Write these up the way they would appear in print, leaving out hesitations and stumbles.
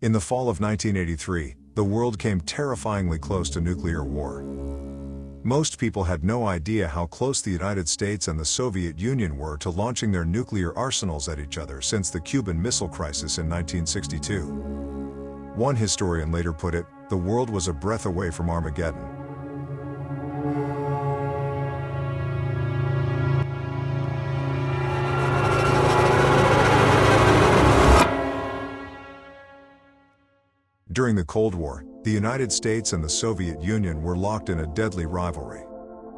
In the fall of 1983, the world came terrifyingly close to nuclear war. Most people had no idea how close the United States and the Soviet Union were to launching their nuclear arsenals at each other since the Cuban Missile Crisis in 1962. One historian later put it, "The world was a breath away from Armageddon." During the Cold War, the United States and the Soviet Union were locked in a deadly rivalry.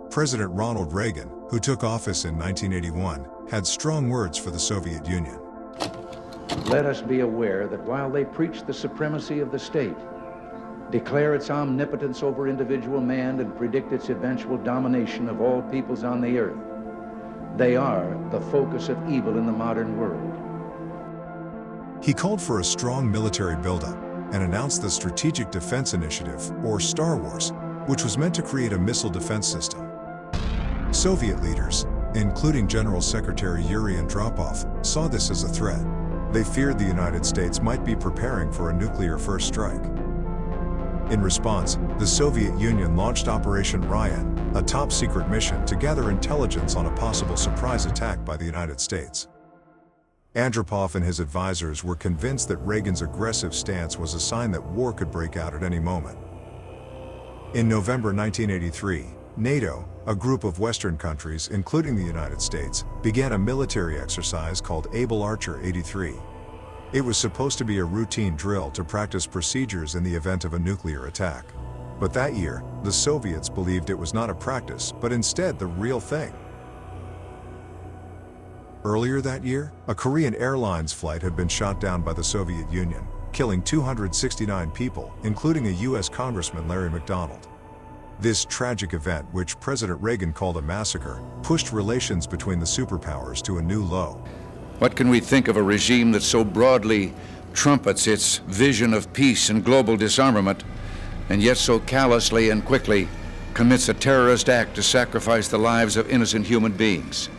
President Ronald Reagan, who took office in 1981, had strong words for the Soviet Union. Let us be aware that while they preach the supremacy of the state, declare its omnipotence over individual man, and predict its eventual domination of all peoples on the earth, they are the focus of evil in the modern world. He called for a strong military buildup and announced the Strategic Defense Initiative, or Star Wars, which was meant to create a missile defense system. Soviet leaders, including General Secretary Yuri Andropov, saw this as a threat. They feared the United States might be preparing for a nuclear first strike. In response, the Soviet Union launched Operation Ryan, a top-secret mission to gather intelligence on a possible surprise attack by the United States. Andropov and his advisors were convinced that Reagan's aggressive stance was a sign that war could break out at any moment. In November 1983, NATO, a group of Western countries, including the United States, began a military exercise called Able Archer 83. It was supposed to be a routine drill to practice procedures in the event of a nuclear attack. But that year, the Soviets believed it was not a practice, but instead the real thing. Earlier that year, a Korean Airlines flight had been shot down by the Soviet Union, killing 269 people, including a U.S. Congressman Larry McDonald. This tragic event, which President Reagan called a massacre, pushed relations between the superpowers to a new low. What can we think of a regime that so broadly trumpets its vision of peace and global disarmament, and yet so callously and quickly commits a terrorist act to sacrifice the lives of innocent human beings?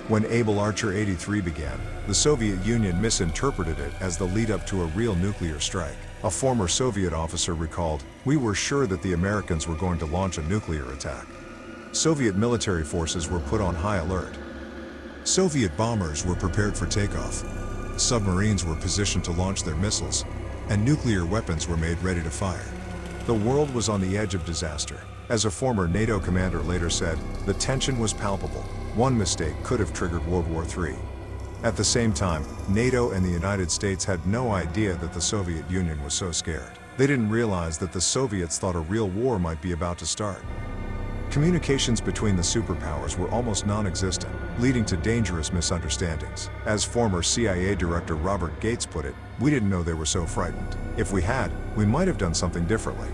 When Able Archer 83 began, the Soviet Union misinterpreted it as the lead-up to a real nuclear strike. A former Soviet officer recalled, "We were sure that the Americans were going to launch a nuclear attack." Soviet military forces were put on high alert. Soviet bombers were prepared for takeoff. Submarines were positioned to launch their missiles, and nuclear weapons were made ready to fire. The world was on the edge of disaster. As a former NATO commander later said, the tension was palpable. One mistake could have triggered World War III. At the same time, NATO and the United States had no idea that the Soviet Union was so scared. They didn't realize that the Soviets thought a real war might be about to start. Communications between the superpowers were almost non-existent, leading to dangerous misunderstandings. As former CIA Director Robert Gates put it, "We didn't know they were so frightened. If we had, we might have done something differently."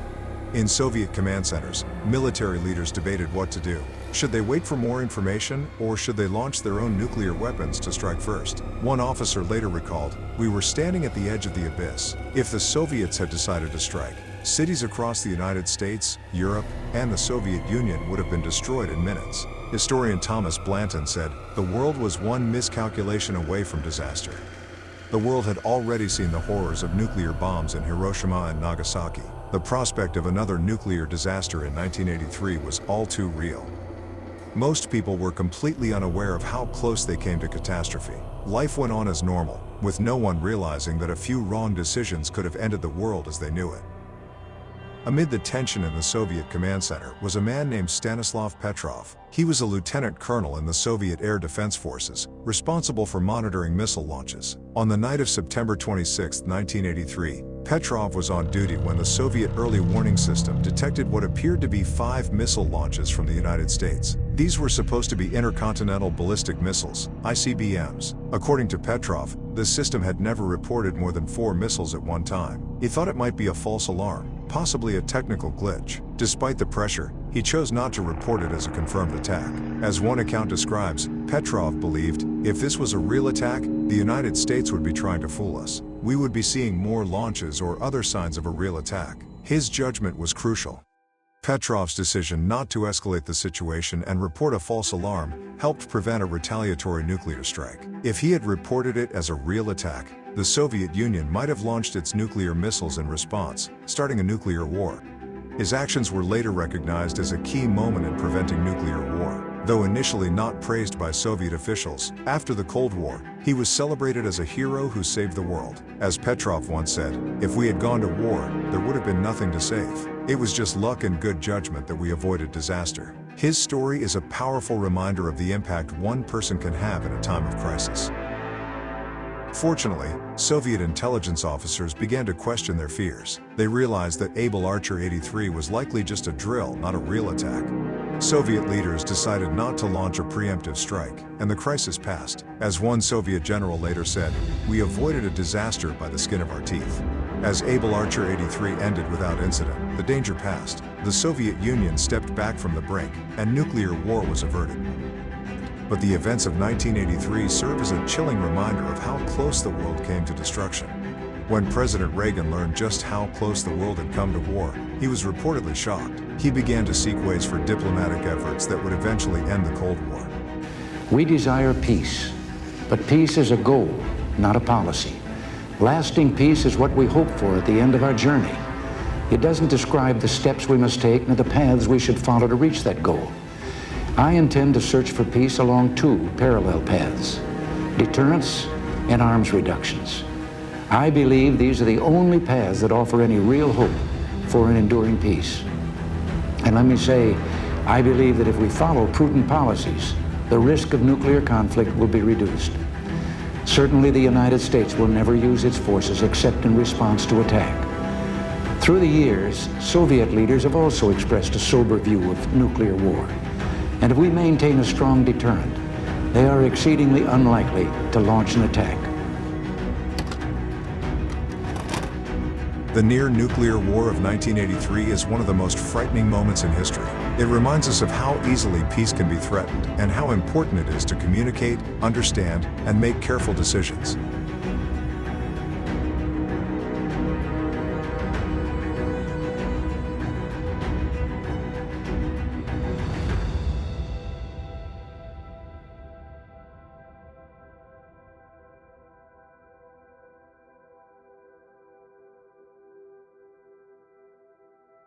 In Soviet command centers, military leaders debated what to do. Should they wait for more information, or should they launch their own nuclear weapons to strike first? One officer later recalled, "We were standing at the edge of the abyss. If the Soviets had decided to strike, cities across the United States, Europe, and the Soviet Union would have been destroyed in minutes." Historian Thomas Blanton said, "The world was one miscalculation away from disaster." The world had already seen the horrors of nuclear bombs in Hiroshima and Nagasaki. The prospect of another nuclear disaster in 1983 was all too real. Most people were completely unaware of how close they came to catastrophe. Life went on as normal, with no one realizing that a few wrong decisions could have ended the world as they knew it. Amid the tension in the Soviet command center was a man named Stanislav Petrov. He was a lieutenant colonel in the Soviet Air Defense Forces, responsible for monitoring missile launches. On the night of September 26, 1983, Petrov was on duty when the Soviet early warning system detected what appeared to be 5 missile launches from the United States. These were supposed to be intercontinental ballistic missiles, ICBMs. According to Petrov, the system had never reported more than 4 missiles at one time. He thought it might be a false alarm, possibly a technical glitch. Despite the pressure, he chose not to report it as a confirmed attack. As one account describes, Petrov believed, if this was a real attack, the United States would be trying to fool us. We would be seeing more launches or other signs of a real attack. His judgment was crucial. Petrov's decision not to escalate the situation and report a false alarm helped prevent a retaliatory nuclear strike. If he had reported it as a real attack, the Soviet Union might have launched its nuclear missiles in response, starting a nuclear war. His actions were later recognized as a key moment in preventing nuclear war. Though initially not praised by Soviet officials, after the Cold War, he was celebrated as a hero who saved the world. As Petrov once said, "If we had gone to war, there would have been nothing to save. It was just luck and good judgment that we avoided disaster." His story is a powerful reminder of the impact one person can have in a time of crisis. Fortunately, Soviet intelligence officers began to question their fears. They realized that Able Archer 83 was likely just a drill, not a real attack. Soviet leaders decided not to launch a preemptive strike, and the crisis passed. As one Soviet general later said, "We avoided a disaster by the skin of our teeth." As Able Archer 83 ended without incident, the danger passed. The Soviet Union stepped back from the brink, and nuclear war was averted. But the events of 1983 serve as a chilling reminder of how close the world came to destruction. When President Reagan learned just how close the world had come to war, he was reportedly shocked. He began to seek ways for diplomatic efforts that would eventually end the Cold War. We desire peace, but peace is a goal, not a policy. Lasting peace is what we hope for at the end of our journey. It doesn't describe the steps we must take nor the paths we should follow to reach that goal. I intend to search for peace along two parallel paths: deterrence and arms reductions. I believe these are the only paths that offer any real hope for an enduring peace. And let me say, I believe that if we follow prudent policies, the risk of nuclear conflict will be reduced. Certainly, the United States will never use its forces except in response to attack. Through the years, Soviet leaders have also expressed a sober view of nuclear war. And if we maintain a strong deterrent, they are exceedingly unlikely to launch an attack. The near-nuclear war of 1983 is one of the most frightening moments in history. It reminds us of how easily peace can be threatened and how important it is to communicate, understand, and make careful decisions.